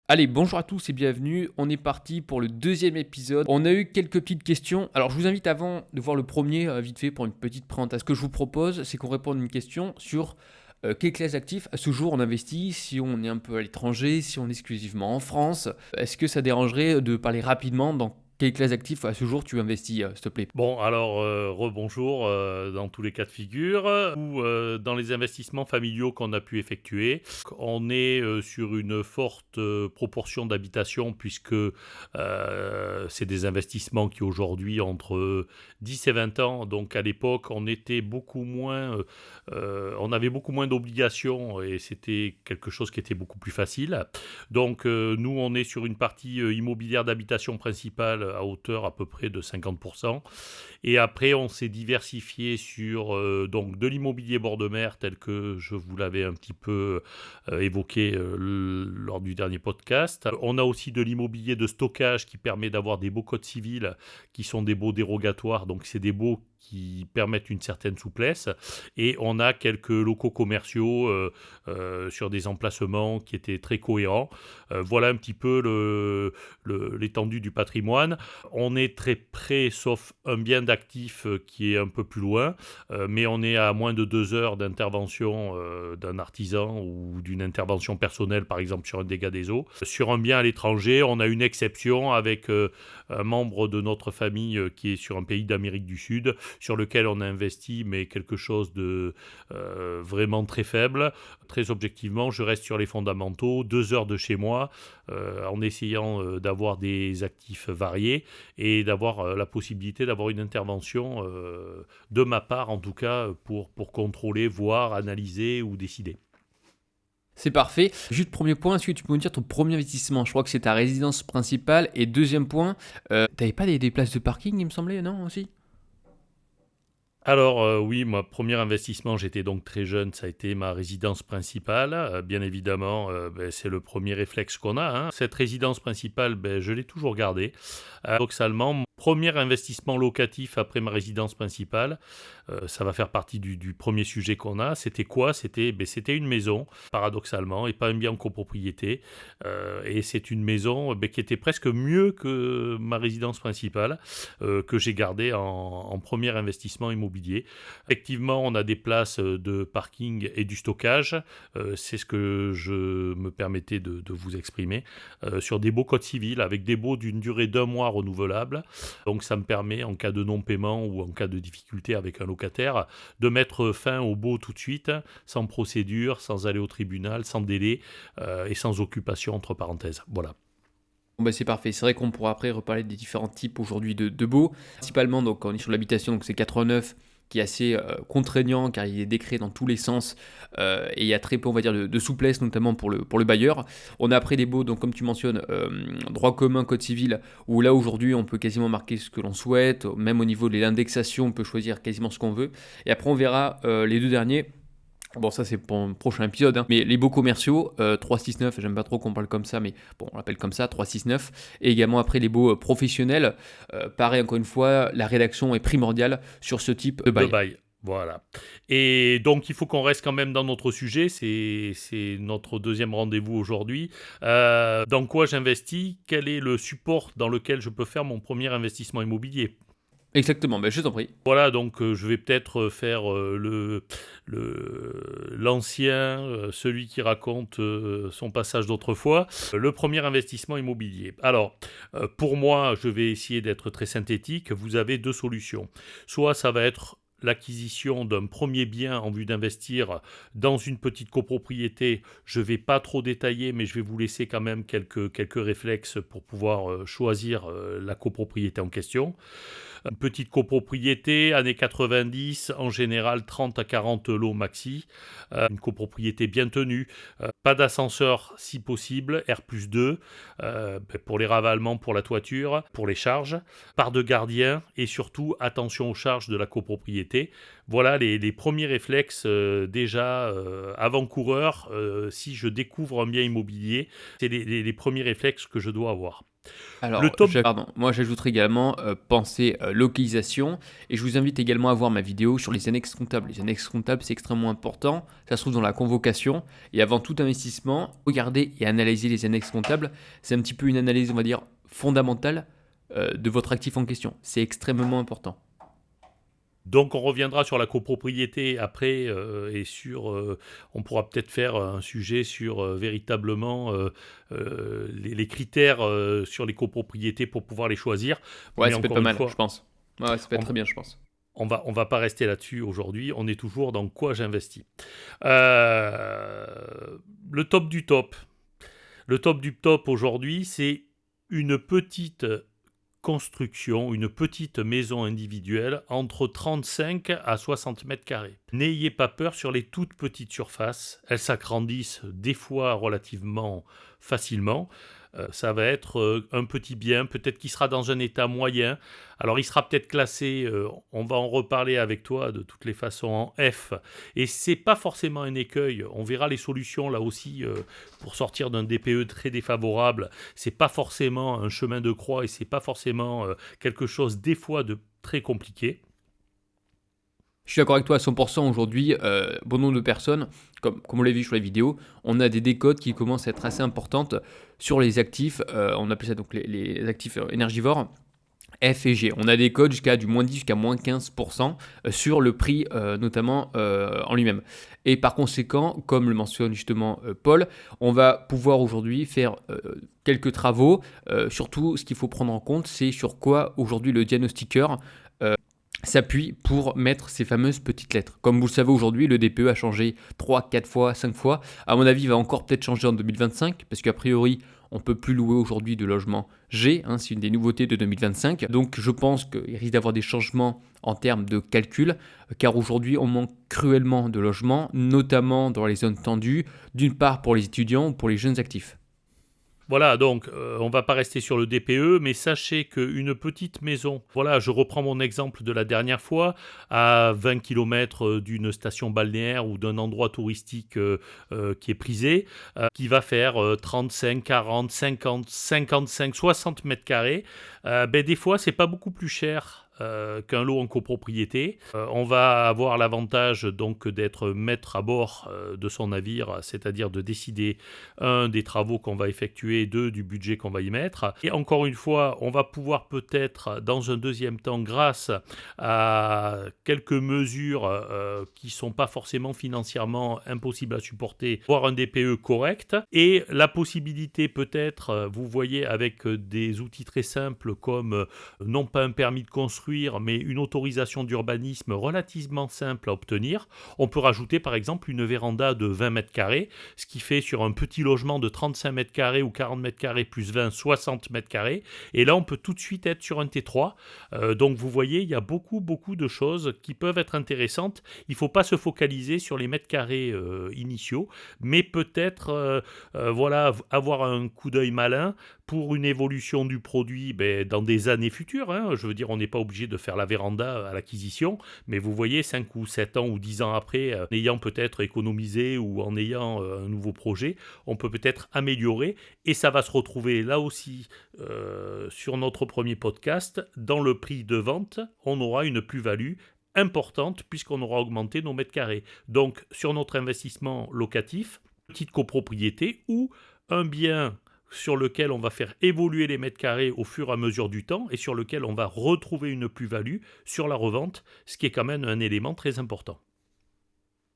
Allez, bonjour à tous et bienvenue. On est parti pour le deuxième épisode. On a eu quelques petites questions. Alors, je vous invite avant de voir le premier, vite fait, pour une petite présentation. Ce que je vous propose, c'est qu'on réponde à une question sur quelle classe d'actifs à ce jour on investit, si on est un peu à l'étranger, si on est exclusivement en France. Est-ce que ça dérangerait de parler rapidement dans quelle classe d'actifs à ce jour tu investis, s'il te plaît? Bon, alors, rebonjour, dans tous les cas de figure, ou dans les investissements familiaux qu'on a pu effectuer. On est, sur une forte, proportion d'habitations puisque, c'est des investissements qui aujourd'hui ont entre 10 et 20 ans. Donc à l'époque, on était beaucoup moins, on avait beaucoup moins d'obligations et c'était quelque chose qui était beaucoup plus facile. Donc, nous, on est sur une partie, immobilière d'habitation principale à hauteur à peu près de 50. Et après, on s'est diversifié sur donc de l'immobilier bord de mer, tel que je vous l'avais un petit peu évoqué lors du dernier podcast. On a aussi de l'immobilier de stockage qui permet d'avoir des baux codes civils qui sont des baux dérogatoires. Donc, c'est des baux qui permettent une certaine souplesse. Et on a quelques locaux commerciaux sur des emplacements qui étaient très cohérents. Voilà un petit peu l'étendue du patrimoine. On est très près, sauf un bien d'actif qui est un peu plus loin, mais on est à moins de 2 heures d'intervention d'un artisan ou d'une intervention personnelle, par exemple sur un dégât des eaux. Sur un bien à l'étranger, on a une exception avec un membre de notre famille qui est sur un pays d'Amérique du Sud, sur lequel on a investi, mais quelque chose de vraiment très faible. Très objectivement, je reste sur les fondamentaux, 2 heures de chez moi, en essayant d'avoir des actifs variés et d'avoir la possibilité d'avoir une intervention de ma part en tout cas pour contrôler, voir, analyser ou décider. C'est parfait. Juste premier point, est-ce que tu peux me dire ton premier investissement? Je crois que c'est ta résidence principale. Et deuxième point, t'avais pas des places de parking, il me semblait, non, aussi? Alors oui, mon premier investissement, j'étais donc très jeune, ça a été ma résidence principale. Bien évidemment, c'est le premier réflexe qu'on a, hein. Cette résidence principale, je l'ai toujours gardée. Paradoxalement, mon premier investissement locatif après ma résidence principale, ça va faire partie du premier sujet qu'on a. C'était quoi? C'était une maison, paradoxalement, et pas un bien en copropriété. Et c'est une maison qui était presque mieux que ma résidence principale, que j'ai gardée en premier investissement immobilier. Effectivement, on a des places de parking et du stockage. C'est ce que je me permettais de vous exprimer. Sur des baux codes civils, avec des baux d'une durée d'un mois renouvelable. Donc ça me permet, en cas de non-paiement ou en cas de difficulté avec un locataire, de mettre fin au baux tout de suite, sans procédure, sans aller au tribunal, sans délai et sans occupation entre parenthèses. Voilà. Bon bah c'est parfait, c'est vrai qu'on pourra après reparler des différents types aujourd'hui de baux. Principalement, donc quand on est sur l'habitation, donc c'est 89 qui est assez contraignant car il est décret dans tous les sens et il y a très peu on va dire de souplesse notamment pour le bailleur. On a après des baux, donc comme tu mentionnes, droit commun, code civil, où là aujourd'hui on peut quasiment marquer ce que l'on souhaite, même au niveau de l'indexation on peut choisir quasiment ce qu'on veut. Et après on verra les deux derniers. Bon, ça c'est pour un prochain épisode, hein. Mais les beaux commerciaux, 369, j'aime pas trop qu'on parle comme ça, mais bon, on l'appelle comme ça, 369. Et également après les beaux professionnels, pareil, encore une fois, la rédaction est primordiale sur ce type de De bail. bail. Voilà. Et donc, il faut qu'on reste quand même dans notre sujet. C'est notre deuxième rendez-vous aujourd'hui. Dans quoi j'investis? Quel est le support dans lequel je peux faire mon premier investissement immobilier? Exactement, ben, je t'en prie. Voilà, donc je vais peut-être faire l'ancien, celui qui raconte son passage d'autrefois. Le premier investissement immobilier. Alors, pour moi, je vais essayer d'être très synthétique. Vous avez deux solutions. Soit ça va être l'acquisition d'un premier bien en vue d'investir dans une petite copropriété. Je ne vais pas trop détailler, mais je vais vous laisser quand même quelques réflexes pour pouvoir choisir la copropriété en question. Une petite copropriété, années 90, en général 30 à 40 lots maxi. Une copropriété bien tenue. Pas d'ascenseur si possible, R+2, pour les ravalements, pour la toiture, pour les charges. Part de gardien et surtout attention aux charges de la copropriété. Voilà les premiers réflexes déjà avant-coureurs. Si je découvre un bien immobilier, c'est les premiers réflexes que je dois avoir. Le Alors, top moi j'ajouterai également penser localisation et je vous invite également à voir ma vidéo sur les annexes comptables. Les annexes comptables, c'est extrêmement important, ça se trouve dans la convocation et avant tout investissement, regardez et analysez les annexes comptables. C'est un petit peu une analyse, on va dire, fondamentale de votre actif en question. C'est extrêmement important. Donc on reviendra sur la copropriété après on pourra peut-être faire un sujet sur véritablement les critères sur les copropriétés pour pouvoir les choisir. Ouais, Mais ça peut être encore pas une mal, fois, je pense. Ouais, ça peut être on, très bien, je pense. on va pas rester là-dessus aujourd'hui. On est toujours dans quoi j'investis. Euh, le top du top. Le top du top aujourd'hui, c'est une petite construction, une petite maison individuelle entre 35 à 60 mètres carrés. N'ayez pas peur sur les toutes petites surfaces, elles s'agrandissent des fois relativement facilement. Ça va être un petit bien, peut-être qu'il sera dans un état moyen. Alors il sera peut-être classé, on va en reparler avec toi de toutes les façons en F. Et c'est pas forcément un écueil. On verra les solutions là aussi pour sortir d'un DPE très défavorable. C'est pas forcément un chemin de croix et c'est pas forcément quelque chose des fois de très compliqué. Je suis d'accord avec toi à 100%. Aujourd'hui, bon nombre de personnes, comme on l'a vu sur la vidéo, on a des décotes qui commencent à être assez importantes sur les actifs. On appelle ça donc les actifs énergivores. F et G. On a des codes jusqu'à du moins 10 jusqu'à moins 15% sur le prix notamment en lui-même. Et par conséquent, comme le mentionne justement Paul, on va pouvoir aujourd'hui faire quelques travaux. Surtout, ce qu'il faut prendre en compte, c'est sur quoi aujourd'hui le diagnostiqueur s'appuie pour mettre ces fameuses petites lettres. Comme vous le savez aujourd'hui, le DPE a changé 3, 4 fois, 5 fois. À mon avis, il va encore peut-être changer en 2025, parce qu'a priori, on ne peut plus louer aujourd'hui de logement G, c'est une des nouveautés de 2025. Donc je pense qu'il risque d'avoir des changements en termes de calcul, car aujourd'hui, on manque cruellement de logements, notamment dans les zones tendues, d'une part pour les étudiants ou pour les jeunes actifs. Voilà, donc on va pas rester sur le DPE, mais sachez qu'une petite maison, voilà, je reprends mon exemple de la dernière fois, à 20 km d'une station balnéaire ou d'un endroit touristique qui est prisé, qui va faire 35, 40, 50, 55, 60 mètres carrés, des fois c'est pas beaucoup plus cher qu'un lot en copropriété. On va avoir l'avantage donc d'être maître à bord de son navire, c'est-à-dire de décider des travaux qu'on va effectuer, du budget qu'on va y mettre. Et encore une fois, on va pouvoir peut-être dans un deuxième temps, grâce à quelques mesures qui sont pas forcément financièrement impossibles à supporter, avoir un DPE correct et la possibilité peut-être, vous voyez, avec des outils très simples comme non pas un permis de construire, mais une autorisation d'urbanisme relativement simple à obtenir. On peut rajouter par exemple une véranda de 20 mètres carrés, ce qui fait sur un petit logement de 35 mètres carrés ou 40 mètres carrés plus 20, 60 mètres carrés. Et là, on peut tout de suite être sur un T3. Donc vous voyez, il y a beaucoup de choses qui peuvent être intéressantes. Il ne faut pas se focaliser sur les mètres carrés initiaux, mais peut-être avoir un coup d'œil malin pour une évolution du produit dans des années futures. Je veux dire, on n'est pas obligé de faire la véranda à l'acquisition, mais vous voyez, 5 ou 7 ans ou 10 ans après, en ayant peut-être économisé ou en ayant un nouveau projet, on peut peut-être améliorer et ça va se retrouver là aussi sur notre premier podcast. Dans le prix de vente, on aura une plus-value importante puisqu'on aura augmenté nos mètres carrés. Donc, sur notre investissement locatif, petite copropriété ou un bien sur lequel on va faire évoluer les mètres carrés au fur et à mesure du temps et sur lequel on va retrouver une plus-value sur la revente, ce qui est quand même un élément très important.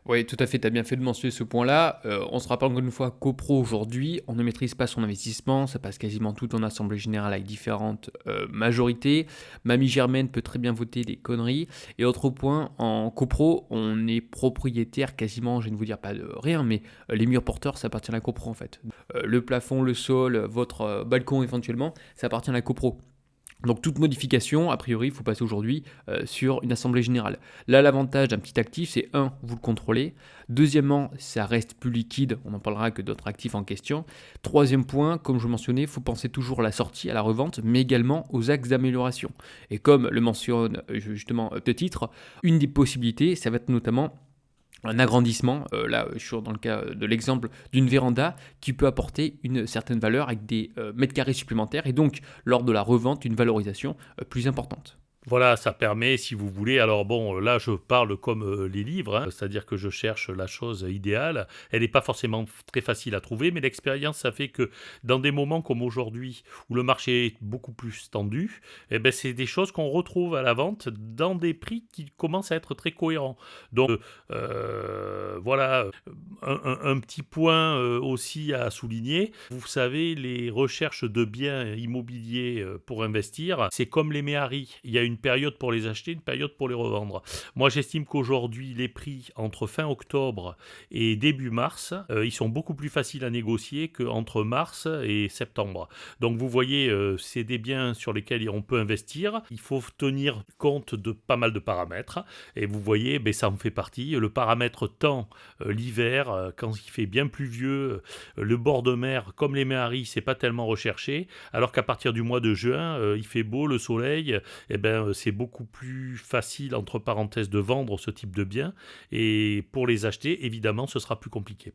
Oui, tout à fait, tu as bien fait de mentionner ce point-là. On se rappelle encore une fois qu'Opro aujourd'hui, on ne maîtrise pas son investissement, ça passe quasiment tout en assemblée générale avec différentes majorités. Mamie Germaine peut très bien voter des conneries. Et autre point, en copro, on est propriétaire quasiment, je ne vais vous dire pas de rien, mais les murs porteurs, ça appartient à la copro en fait. Le plafond, le sol, votre balcon éventuellement, ça appartient à la copro. Donc toute modification, a priori, il faut passer aujourd'hui sur une assemblée générale. Là, l'avantage d'un petit actif, c'est vous le contrôlez. Deuxièmement, ça reste plus liquide, on n'en parlera que d'autres actifs en question. Troisième point, comme je mentionnais, il faut penser toujours à la sortie, à la revente, mais également aux axes d'amélioration. Et comme le mentionne justement ce titre, une des possibilités, ça va être notamment un agrandissement, là je suis dans le cas de l'exemple d'une véranda qui peut apporter une certaine valeur avec des mètres carrés supplémentaires et donc lors de la revente une valorisation plus importante. Voilà, ça permet, si vous voulez, alors bon, là je parle comme les livres, hein, c'est-à-dire que je cherche la chose idéale. Elle n'est pas forcément très facile à trouver, mais l'expérience, ça fait que dans des moments comme aujourd'hui, où le marché est beaucoup plus tendu, eh ben, c'est des choses qu'on retrouve à la vente dans des prix qui commencent à être très cohérents. Donc voilà, un petit point aussi à souligner. Vous savez, les recherches de biens immobiliers pour investir, c'est comme les méharis. Il y a une période pour les acheter, une période pour les revendre. Moi, j'estime qu'aujourd'hui, les prix entre fin octobre et début mars, ils sont beaucoup plus faciles à négocier qu'entre mars et septembre. Donc, vous voyez, c'est des biens sur lesquels on peut investir. Il faut tenir compte de pas mal de paramètres. Et vous voyez, ben, ça en fait partie. Le paramètre temps, l'hiver, quand il fait bien pluvieux, le bord de mer, comme les méharis, c'est pas tellement recherché. Alors qu'à partir du mois de juin, il fait beau, le soleil, eh ben, c'est beaucoup plus facile, entre parenthèses, de vendre ce type de biens. Et pour les acheter, évidemment, ce sera plus compliqué.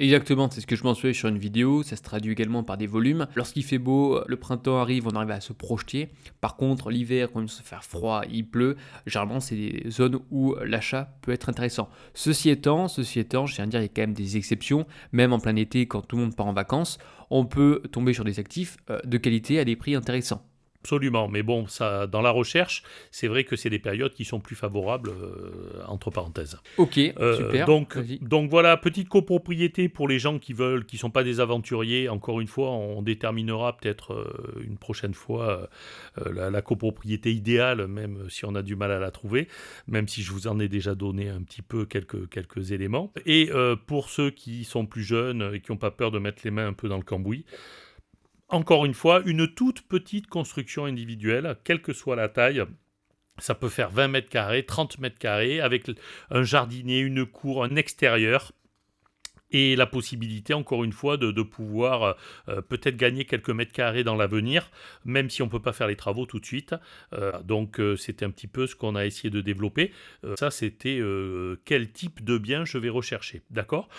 Exactement, c'est ce que je mentionnais sur une vidéo, ça se traduit également par des volumes. Lorsqu'il fait beau, le printemps arrive, on arrive à se projeter. Par contre, l'hiver, quand il se fait froid, il pleut, généralement c'est des zones où l'achat peut être intéressant. Ceci étant, je tiens à dire, il y a quand même des exceptions, même en plein été, quand tout le monde part en vacances, on peut tomber sur des actifs de qualité à des prix intéressants. Absolument, mais bon, ça, dans la recherche, c'est vrai que c'est des périodes qui sont plus favorables, entre parenthèses. Ok, super. Donc voilà, petite copropriété pour les gens qui veulent, qui sont pas des aventuriers. Encore une fois, on déterminera peut-être une prochaine fois la copropriété idéale, même si on a du mal à la trouver, même si je vous en ai déjà donné un petit peu quelques éléments. Et pour ceux qui sont plus jeunes et qui n'ont pas peur de mettre les mains un peu dans le cambouis, encore une fois, une toute petite construction individuelle, quelle que soit la taille. Ça peut faire 20 mètres carrés, 30 mètres carrés, avec un jardinier, une cour, un extérieur. Et la possibilité, encore une fois, de pouvoir peut-être gagner quelques mètres carrés dans l'avenir, même si on ne peut pas faire les travaux tout de suite. Donc, c'était un petit peu ce qu'on a essayé de développer. Ça, c'était quel type de bien je vais rechercher. D'accord ?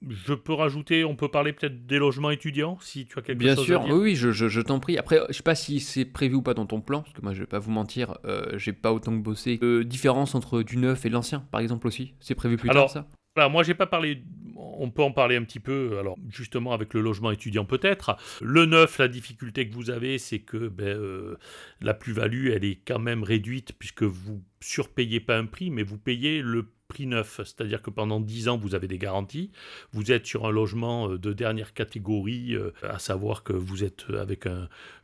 Je peux rajouter, on peut parler peut-être des logements étudiants, si tu as quelque Bien chose sûr, à dire. oui, je t'en prie. Après, je sais pas si c'est prévu ou pas dans ton plan, parce que moi, je vais pas vous mentir, j'ai pas autant que bossé. Différence entre du neuf et de l'ancien, par exemple aussi, c'est prévu plus tard, Alors, ça? voilà, moi j'ai pas parlé, on peut en parler un petit peu, alors justement avec le logement étudiant peut-être. Le neuf, la difficulté que vous avez, c'est que la plus-value, elle est quand même réduite, puisque vous surpayez pas un prix, mais vous payez le prix neuf, c'est-à-dire que pendant 10 ans, vous avez des garanties, vous êtes sur un logement de dernière catégorie, à savoir que vous êtes avec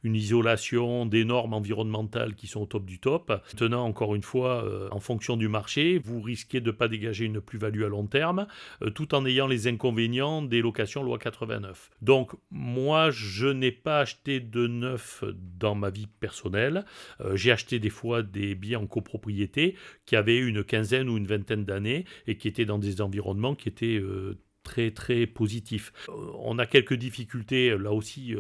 une isolation, des normes environnementales qui sont au top du top. Maintenant, encore une fois, en fonction du marché, vous risquez de ne pas dégager une plus-value à long terme, tout en ayant les inconvénients des locations loi 89. Donc, moi, je n'ai pas acheté de neuf dans ma vie personnelle. J'ai acheté des fois des biens en copropriété qui avaient une quinzaine ou une vingtaine d'années et qui étaient dans des environnements qui étaient très très positifs. On a quelques difficultés, là aussi,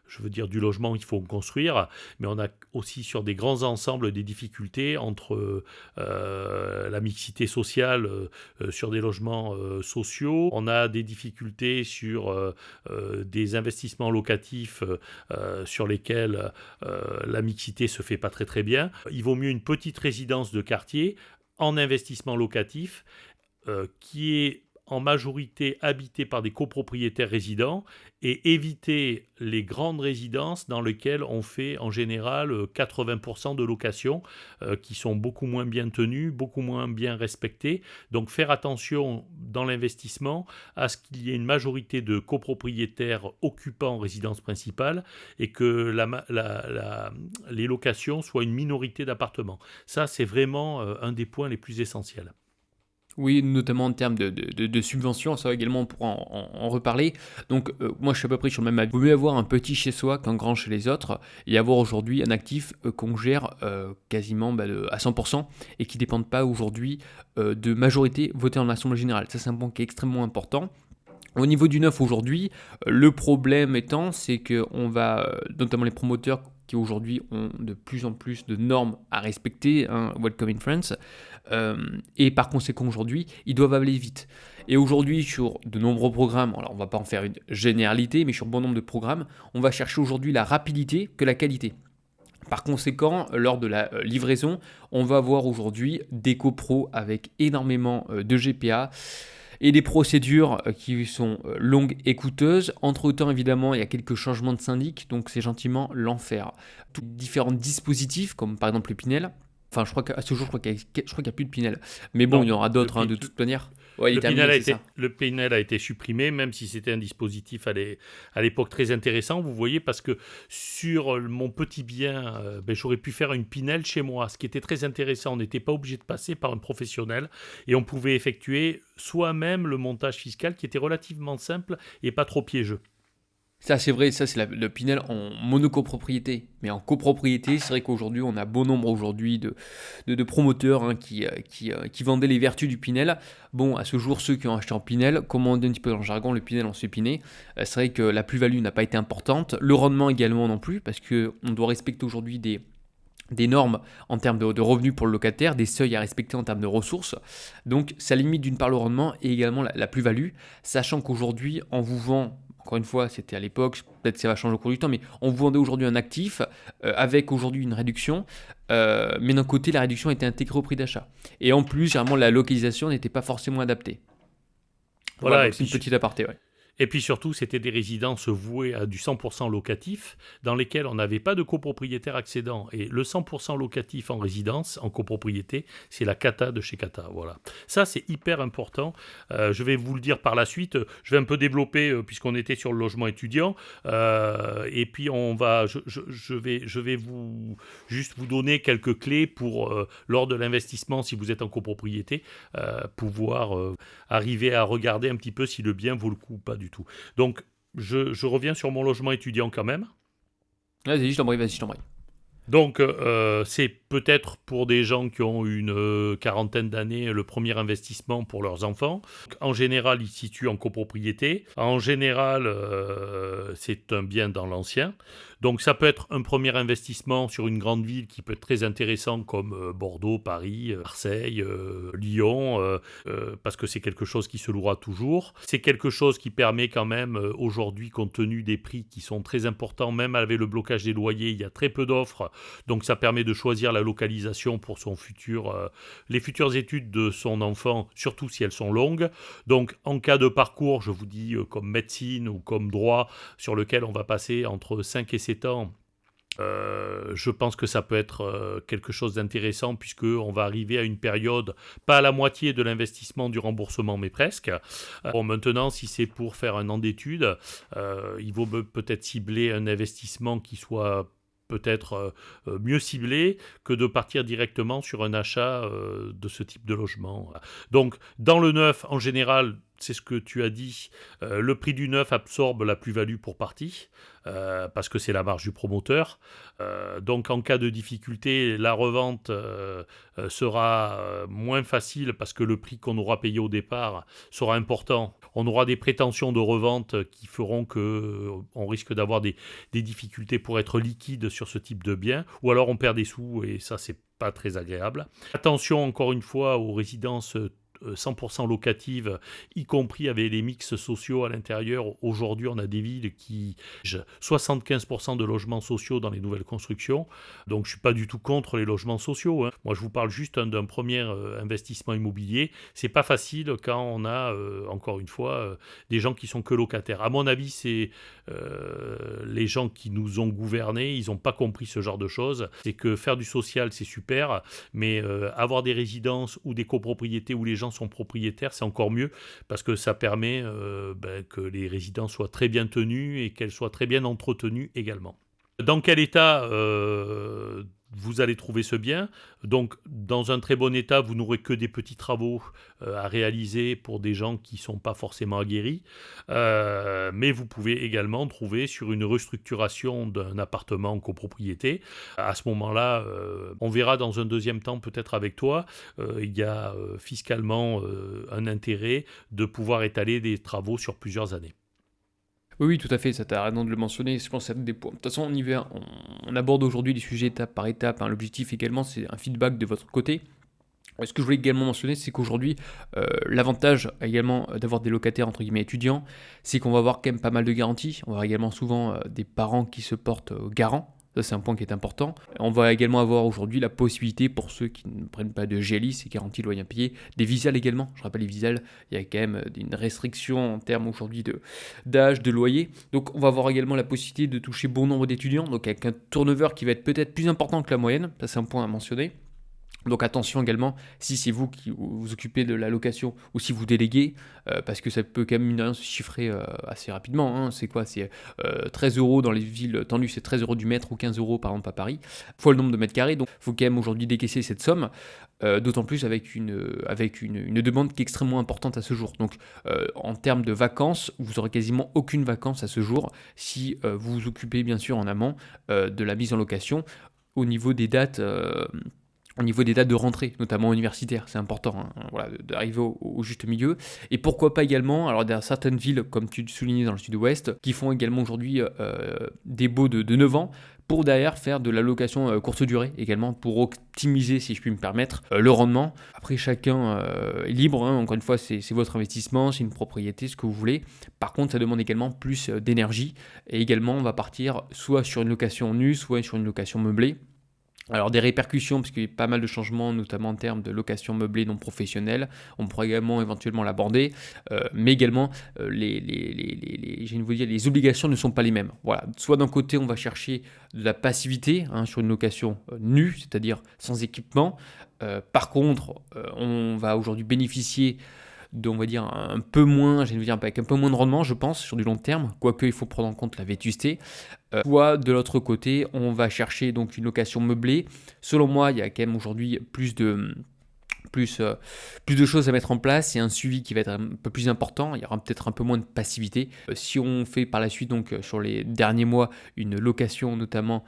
je veux dire, du logement, il faut construire, mais on a aussi sur des grands ensembles des difficultés entre la mixité sociale sur des logements sociaux. On a des difficultés sur des investissements locatifs sur lesquels la mixité se fait pas très très bien. Il vaut mieux une petite résidence de quartier en investissement locatif qui est en majorité habité par des copropriétaires résidents et éviter les grandes résidences dans lesquelles on fait en général 80% de locations qui sont beaucoup moins bien tenues, beaucoup moins bien respectées. Donc faire attention dans l'investissement à ce qu'il y ait une majorité de copropriétaires occupants résidence principale et que les locations soient une minorité d'appartements. Ça, c'est vraiment un des points les plus essentiels. Oui, notamment en termes de subventions, ça également on pourra en reparler. Donc moi je suis à peu près sur le même avis. Il vaut mieux avoir un petit chez soi qu'un grand chez les autres et avoir aujourd'hui un actif qu'on gère quasiment à 100% et qui ne dépend pas aujourd'hui de majorité votée en Assemblée Générale. Ça c'est un point qui est extrêmement important. Au niveau du neuf aujourd'hui, le problème étant, c'est qu'on va, notamment les promoteurs, qui aujourd'hui ont de plus en plus de normes à respecter, hein, Welcome in France, et par conséquent aujourd'hui, ils doivent aller vite. Et aujourd'hui, sur de nombreux programmes, alors on ne va pas en faire une généralité, mais sur bon nombre de programmes, on va chercher aujourd'hui la rapidité que la qualité. Par conséquent, lors de la livraison, on va avoir aujourd'hui des copros avec énormément de GPA et des procédures qui sont longues et coûteuses. Entre-temps, évidemment, il y a quelques changements de syndic, donc c'est gentiment l'enfer. Tous les différents dispositifs, comme par exemple le Pinel, enfin je crois qu'à ce jour, je crois qu'il n'y a plus de Pinel. Mais bon, Non, il y en aura d'autres de toute manière. Ouais, il est terminé, c'est ça. Le Pinel a été supprimé, même si c'était un dispositif à l'époque très intéressant, vous voyez, parce que sur mon petit bien, j'aurais pu faire une Pinel chez moi, ce qui était très intéressant. On n'était pas obligé de passer par un professionnel et on pouvait effectuer soi-même le montage fiscal qui était relativement simple et pas trop piégeux. Ça, c'est vrai, ça, c'est le Pinel en monocopropriété. Mais en copropriété, c'est vrai qu'aujourd'hui, on a bon nombre aujourd'hui de promoteurs, hein, qui vendaient les vertus du Pinel. Bon, à ce jour, ceux qui ont acheté en Pinel, comme on dit un petit peu dans le jargon, le Pinel en supiné, c'est vrai que la plus-value n'a pas été importante. Le rendement également non plus, parce qu'on doit respecter aujourd'hui des normes en termes de revenus pour le locataire, des seuils à respecter en termes de ressources. Donc ça limite d'une part le rendement et également la plus-value, sachant qu'aujourd'hui on vous vend, encore une fois c'était à l'époque, peut-être que ça va changer au cours du temps, mais on vous vendait aujourd'hui un actif avec aujourd'hui une réduction, mais d'un côté la réduction était intégrée au prix d'achat. Et en plus, généralement la localisation n'était pas forcément adaptée. Voilà, donc c'est une petite aparté, ouais. Et puis surtout, c'était des résidences vouées à du 100% locatif, dans lesquelles on n'avait pas de copropriétaire accédant. Et le 100% locatif en résidence, en copropriété, c'est la cata de chez Cata. Voilà. Ça, c'est hyper important. Je vais vous le dire par la suite. Je vais un peu développer, puisqu'on était sur le logement étudiant. Et puis, je vais juste vous donner quelques clés pour, lors de l'investissement, si vous êtes en copropriété, pouvoir arriver à regarder un petit peu si le bien vaut le coup ou pas du tout. Donc, je reviens sur mon logement étudiant quand même. Vas-y, je t'en prie. Donc, c'est peut-être pour des gens qui ont une quarantaine d'années le premier investissement pour leurs enfants. En général, ils se situent en copropriété. En général, c'est un bien dans l'ancien. Donc, ça peut être un premier investissement sur une grande ville qui peut être très intéressant comme Bordeaux, Paris, Marseille, Lyon, parce que c'est quelque chose qui se louera toujours. C'est quelque chose qui permet quand même, aujourd'hui, compte tenu des prix qui sont très importants, même avec le blocage des loyers, il y a très peu d'offres. Donc, ça permet de choisir la localisation pour les futures études de son enfant, surtout si elles sont longues. Donc, en cas de parcours, je vous dis comme médecine ou comme droit, sur lequel on va passer entre 5 et 7 ans, je pense que ça peut être quelque chose d'intéressant puisqu'on va arriver à une période, pas à la moitié de l'investissement du remboursement, mais presque. Bon, maintenant, si c'est pour faire un an d'études, il vaut peut-être cibler un investissement qui soit peut-être mieux ciblé que de partir directement sur un achat de ce type de logement. Donc, dans le neuf, en général, c'est ce que tu as dit, le prix du neuf absorbe la plus-value pour partie, parce que c'est la marge du promoteur. Donc en cas de difficulté, la revente sera moins facile parce que le prix qu'on aura payé au départ sera important. On aura des prétentions de revente qui feront qu'on risque d'avoir des difficultés pour être liquide sur ce type de bien, ou alors on perd des sous et ça c'est pas très agréable. Attention encore une fois aux résidences 100% locatives, y compris avec les mix sociaux à l'intérieur. Aujourd'hui, on a des villes qui 75% de logements sociaux dans les nouvelles constructions. Donc, je suis pas du tout contre les logements sociaux, hein. Moi, je vous parle juste d'un premier investissement immobilier. C'est pas facile quand on a, encore une fois, des gens qui sont que locataires. À mon avis, c'est les gens qui nous ont gouvernés, ils n'ont pas compris ce genre de choses. C'est que faire du social, c'est super, mais avoir des résidences ou des copropriétés où les gens sont propriétaires, c'est encore mieux parce que ça permet que les résidences soient très bien tenues et qu'elles soient très bien entretenues également. Dans quel état vous allez trouver ce bien? Donc, dans un très bon état, vous n'aurez que des petits travaux à réaliser pour des gens qui ne sont pas forcément aguerris. Mais vous pouvez également trouver sur une restructuration d'un appartement en copropriété. À ce moment-là, on verra dans un deuxième temps, peut-être avec toi, il y a fiscalement un intérêt de pouvoir étaler des travaux sur plusieurs années. Oui, oui, tout à fait, ça tu raison de le mentionner. Je pense que c'est des points. De toute façon, on aborde aujourd'hui les sujets étape par étape, hein. L'objectif également, c'est un feedback de votre côté. Ce que je voulais également mentionner, c'est qu'aujourd'hui, l'avantage également d'avoir des locataires entre guillemets étudiants, c'est qu'on va avoir quand même pas mal de garanties. On va avoir également souvent des parents qui se portent garants. Ça, c'est un point qui est important. On va également avoir aujourd'hui la possibilité, pour ceux qui ne prennent pas de GLI, c'est garantie loyer impayé, des visas également. Je rappelle, les visas, il y a quand même une restriction en termes aujourd'hui d'âge, de loyer. Donc, on va avoir également la possibilité de toucher bon nombre d'étudiants, donc avec un turnover qui va être peut-être plus important que la moyenne. Ça, c'est un point à mentionner. Donc attention également, si c'est vous qui vous occupez de la location ou si vous déléguez, parce que ça peut quand même mine de rien se chiffrer assez rapidement, hein. C'est quoi? C'est 13 euros dans les villes tendues, c'est 13 euros du mètre ou 15 euros par exemple à Paris, fois le nombre de mètres carrés. Donc il faut quand même aujourd'hui décaisser cette somme, d'autant plus avec une demande qui est extrêmement importante à ce jour. Donc en termes de vacances, vous aurez quasiment aucune vacance à ce jour si vous vous occupez bien sûr en amont de la mise en location au niveau des dates. Au niveau des dates de rentrée, notamment universitaires, c'est important, hein, voilà, d'arriver au juste milieu. Et pourquoi pas également, alors dans certaines villes, comme tu le soulignais dans le sud-ouest, qui font également aujourd'hui des baux de 9 ans, pour derrière faire de la location courte durée également, pour optimiser, si je puis me permettre, le rendement. Après, chacun est libre, hein, encore une fois, c'est votre investissement, c'est une propriété, ce que vous voulez. Par contre, ça demande également plus d'énergie. Et également, on va partir soit sur une location nue, soit sur une location meublée. Alors des répercussions, parce qu'il y a pas mal de changements, notamment en termes de location meublée non professionnelle, on pourra également éventuellement l'aborder, mais également je viens de vous dire, les obligations ne sont pas les mêmes. Voilà, soit d'un côté on va chercher de la passivité, hein, sur une location nue, c'est-à-dire sans équipement. Par contre, on va aujourd'hui bénéficier on va dire un peu moins, je vais dire avec un peu moins de rendement, je pense, sur du long terme, quoique il faut prendre en compte la vétusté. Soit de l'autre côté, on va chercher donc une location meublée. Selon moi, il y a quand même aujourd'hui plus de choses à mettre en place et un suivi qui va être un peu plus important. Il y aura peut-être un peu moins de passivité. Si on fait par la suite, donc sur les derniers mois, une location notamment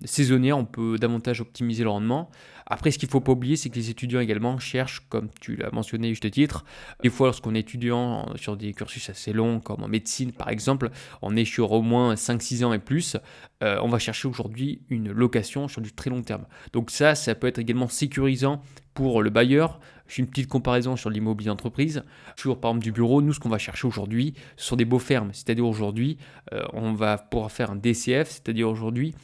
saisonnière, on peut davantage optimiser le rendement. Après, ce qu'il ne faut pas oublier, c'est que les étudiants également cherchent, comme tu l'as mentionné à juste titre, des fois lorsqu'on est étudiant sur des cursus assez longs, comme en médecine par exemple, on est sur au moins 5-6 ans et plus, on va chercher aujourd'hui une location sur du très long terme. Donc ça peut être également sécurisant pour le bailleur. Je fais une petite comparaison sur l'immobilier d'entreprise. Sur par exemple du bureau, nous ce qu'on va chercher aujourd'hui, ce sont des beaux fermes. C'est-à-dire aujourd'hui, on va pouvoir faire un DCF, c'est-à-dire aujourd'hui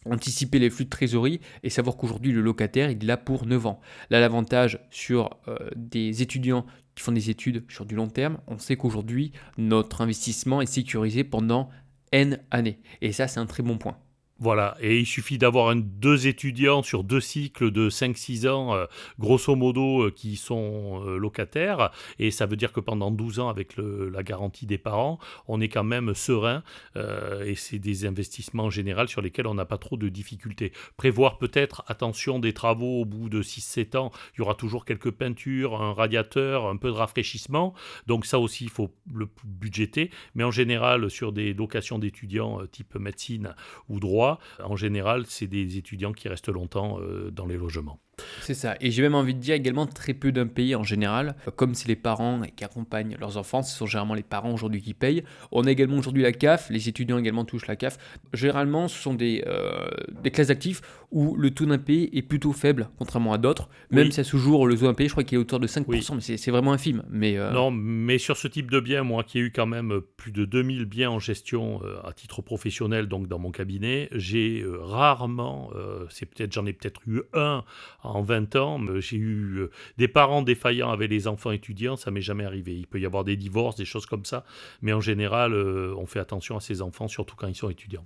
anticiper les flux de trésorerie et savoir qu'aujourd'hui le locataire il est là pour 9 ans. Là l'avantage sur des étudiants qui font des études sur du long terme, on sait qu'aujourd'hui notre investissement est sécurisé pendant N années. Et ça c'est un très bon point. Voilà, et il suffit d'avoir deux étudiants sur deux cycles de 5-6 ans, grosso modo, qui sont locataires, et ça veut dire que pendant 12 ans, avec la garantie des parents, on est quand même serein, et c'est des investissements en général sur lesquels on n'a pas trop de difficultés. Prévoir peut-être, attention, des travaux au bout de 6-7 ans, il y aura toujours quelques peintures, un radiateur, un peu de rafraîchissement, donc ça aussi, il faut le budgéter, mais en général, sur des locations d'étudiants type médecine ou droit, en général, c'est des étudiants qui restent longtemps dans les logements. C'est ça. Et j'ai même envie de dire également très peu d'impayés en général. Comme c'est les parents qui accompagnent leurs enfants, ce sont généralement les parents aujourd'hui qui payent. On a également aujourd'hui la CAF, les étudiants également touchent la CAF. Généralement, ce sont des classes d'actifs où le taux d'impayé est plutôt faible, contrairement à d'autres. Même si à ce jour, le taux d'impayé, je crois qu'il est autour de 5%, mais c'est vraiment infime. Non, mais sur ce type de bien, moi qui ai eu quand même plus de 2000 biens en gestion à titre professionnel, donc dans mon cabinet, j'ai rarement, j'en ai peut-être eu un en 20 ans, j'ai eu des parents défaillants avec les enfants étudiants, ça m'est jamais arrivé. Il peut y avoir des divorces, des choses comme ça, mais en général, on fait attention à ses enfants, surtout quand ils sont étudiants.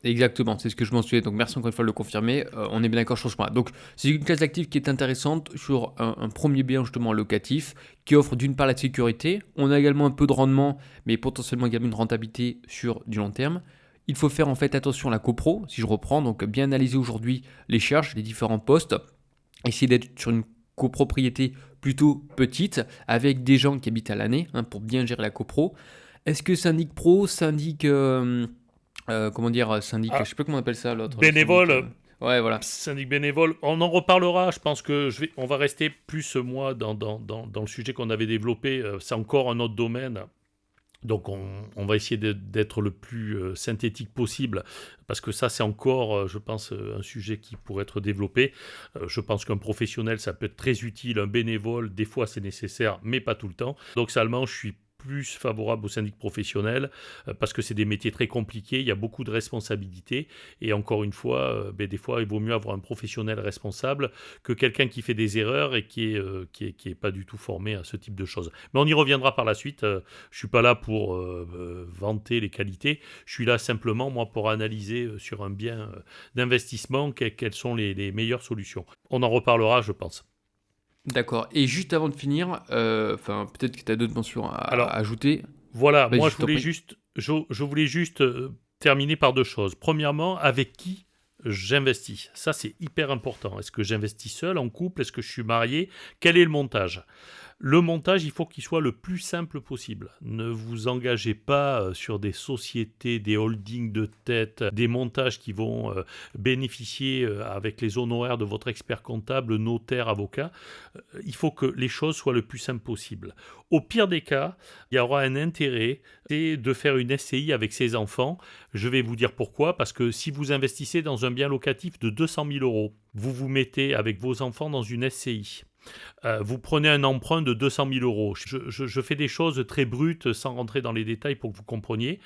Exactement, c'est ce que je mentionnais. Donc merci encore une fois de le confirmer. On est bien d'accord sur ce point. Donc c'est une classe d'actifs qui est intéressante sur un premier bien justement locatif qui offre d'une part la sécurité. On a également un peu de rendement, mais potentiellement également une rentabilité sur du long terme. Il faut faire en fait attention à la copro, si je reprends, donc bien analyser aujourd'hui les charges, les différents postes, essayer d'être sur une copropriété plutôt petite, avec des gens qui habitent à l'année, hein, pour bien gérer la copro. Est-ce que syndic pro, syndic... syndic, je sais pas comment on appelle ça l'autre. Bénévole. Syndic, ouais, voilà. Syndic bénévole, on en reparlera. Je pense que on va rester plus, moi, dans le sujet qu'on avait développé. C'est encore un autre domaine Donc on va essayer d'être le plus synthétique possible, parce que ça c'est encore, je pense, un sujet qui pourrait être développé. Je pense qu'un professionnel, ça peut être très utile, un bénévole, des fois c'est nécessaire, mais pas tout le temps. Donc seulement, je suis plus favorable aux syndics professionnels, parce que c'est des métiers très compliqués, il y a beaucoup de responsabilités, et encore une fois, des fois il vaut mieux avoir un professionnel responsable que quelqu'un qui fait des erreurs et qui est pas du tout formé à ce type de choses. Mais on y reviendra par la suite. Je suis pas là pour vanter les qualités, je suis là simplement moi pour analyser sur un bien d'investissement quelles sont les meilleures solutions. On en reparlera, je pense. D'accord. Et juste avant de finir, peut-être que tu as d'autres mentions à Alors, ajouter. voilà, Vas-y, moi je t'en prie. je voulais juste terminer par deux choses. Premièrement, avec qui j'investis? Ça, c'est hyper important. Est-ce que j'investis seul, en couple? Est-ce que je suis marié? Quel est le montage? Le montage, il faut qu'il soit le plus simple possible. Ne vous engagez pas sur des sociétés, des holdings de tête, des montages qui vont bénéficier avec les honoraires de votre expert comptable, notaire, avocat. Il faut que les choses soient le plus simples possible. Au pire des cas, il y aura un intérêt, c'est de faire une SCI avec ses enfants. Je vais vous dire pourquoi. Parce que si vous investissez dans un bien locatif de 200 000 euros, vous vous mettez avec vos enfants dans une SCI. Vous prenez un emprunt de 200 000 euros. Je fais des choses très brutes sans rentrer dans les détails pour que vous compreniez.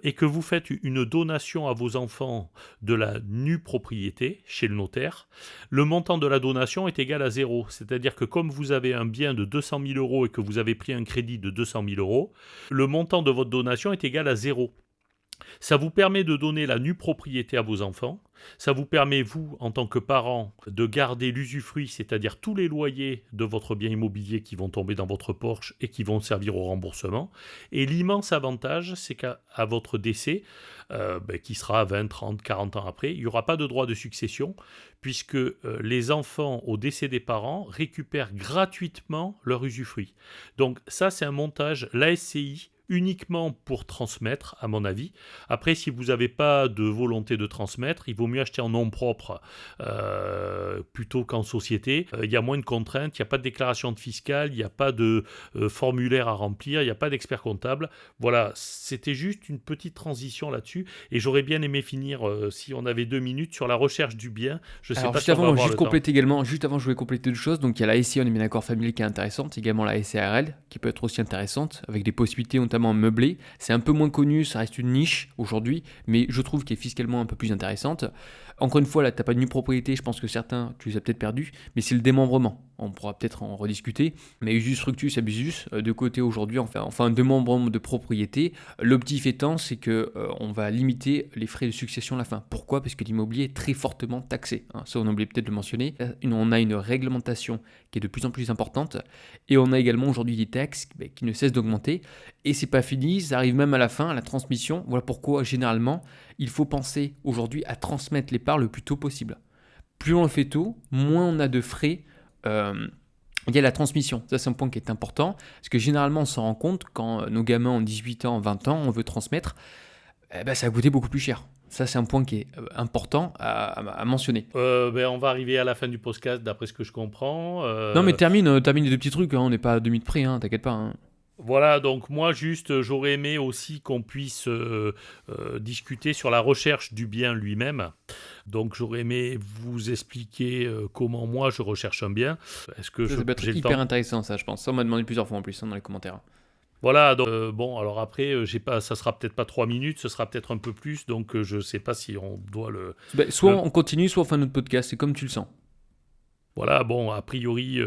Et que vous faites une donation à vos enfants de la nue propriété chez le notaire, le montant de la donation est égal à zéro. C'est-à-dire que comme vous avez un bien de 200 000 euros et que vous avez pris un crédit de 200 000 euros, le montant de votre donation est égal à zéro. Ça vous permet de donner la nue propriété à vos enfants. Ça vous permet, vous, en tant que parent, de garder l'usufruit, c'est-à-dire tous les loyers de votre bien immobilier qui vont tomber dans votre poche et qui vont servir au remboursement. Et l'immense avantage, c'est qu'à votre décès, qui sera 20, 30, 40 ans après, il n'y aura pas de droit de succession, puisque les enfants, au décès des parents, récupèrent gratuitement leur usufruit. Donc ça, c'est un montage, la SCI, uniquement pour transmettre, à mon avis. Après, si vous n'avez pas de volonté de transmettre, il vaut mieux acheter en nom propre plutôt qu'en société. Il y a moins de contraintes, il n'y a pas de déclaration fiscale, il n'y a pas de formulaire à remplir, il n'y a pas d'expert comptable. Voilà, c'était juste une petite transition là-dessus. Et j'aurais bien aimé finir, si on avait 2 minutes, sur la recherche du bien. Je ne sais Alors pas juste si on va avant, avoir juste le temps. compléter également, juste avant je voulais compléter deux choses. Donc il y a la SCI, on est bien d'accord, familiale qui est intéressante, également la SARL qui peut être aussi intéressante, avec des possibilités notamment meublées. C'est un peu moins connu, ça reste une niche aujourd'hui, mais je trouve qu'elle est fiscalement un peu plus intéressante. Encore une fois, là, tu n'as pas de nue propriété, je pense que certains, tu les as peut-être perdus, mais c'est le démembrement. On pourra peut-être en rediscuter, mais usus fructus abusus, de côté aujourd'hui, enfin un démembrement de propriété. L'objectif étant, c'est que on va limiter les frais de succession à la fin. Pourquoi? Parce que l'immobilier est très fortement taxé. Ça, on a oublié peut-être de le mentionner. On a une réglementation qui est de plus en plus importante, et on a également aujourd'hui des taxes qui ne cessent d'augmenter. Et c'est pas fini, ça arrive même à la fin, à la transmission. Voilà pourquoi généralement, il faut penser aujourd'hui à transmettre les parts le plus tôt possible. Plus on le fait tôt, moins on a de frais. Il y a la transmission, ça c'est un point qui est important, parce que généralement on s'en rend compte quand nos gamins ont 18 ans, 20 ans, on veut transmettre, ça va coûter beaucoup plus cher. Ça c'est un point qui est important à mentionner. On va arriver à la fin du podcast d'après ce que je comprends. Non mais termine les deux petits trucs, on n'est pas à 2 minutes près, t'inquiète pas. Voilà, donc moi juste, j'aurais aimé aussi qu'on puisse discuter sur la recherche du bien lui-même. Donc j'aurais aimé vous expliquer comment moi je recherche un bien. Est-ce que Ça peut être j'ai le hyper temps? intéressant ça je pense. Ça on m'a demandé plusieurs fois en plus dans les commentaires. Voilà, donc alors après, ça sera peut-être pas 3 minutes, ce sera peut-être un peu plus, donc je sais pas si on doit Soit on continue, soit on fait un autre podcast, c'est comme tu le sens. Voilà, bon, a priori,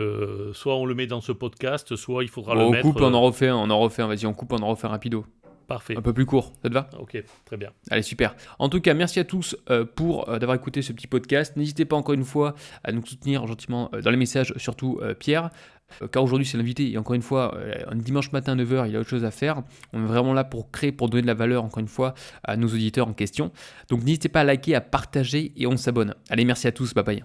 soit on le met dans ce podcast, soit il faudra Bon, le on mettre. coupe, on en refait un, vas-y on coupe, on en refait un rapido. Parfait. Un peu plus court, ça te va? Ok, très bien. Allez, super. En tout cas, merci à tous pour d'avoir écouté ce petit podcast. N'hésitez pas encore une fois à nous soutenir gentiment dans les messages, surtout Pierre, car aujourd'hui c'est l'invité. Et encore une fois, un dimanche matin 9h, il y a autre chose à faire. On est vraiment là pour créer, pour donner de la valeur, encore une fois, à nos auditeurs en question. Donc n'hésitez pas à liker, à partager et on s'abonne. Allez, merci à tous, bye bye.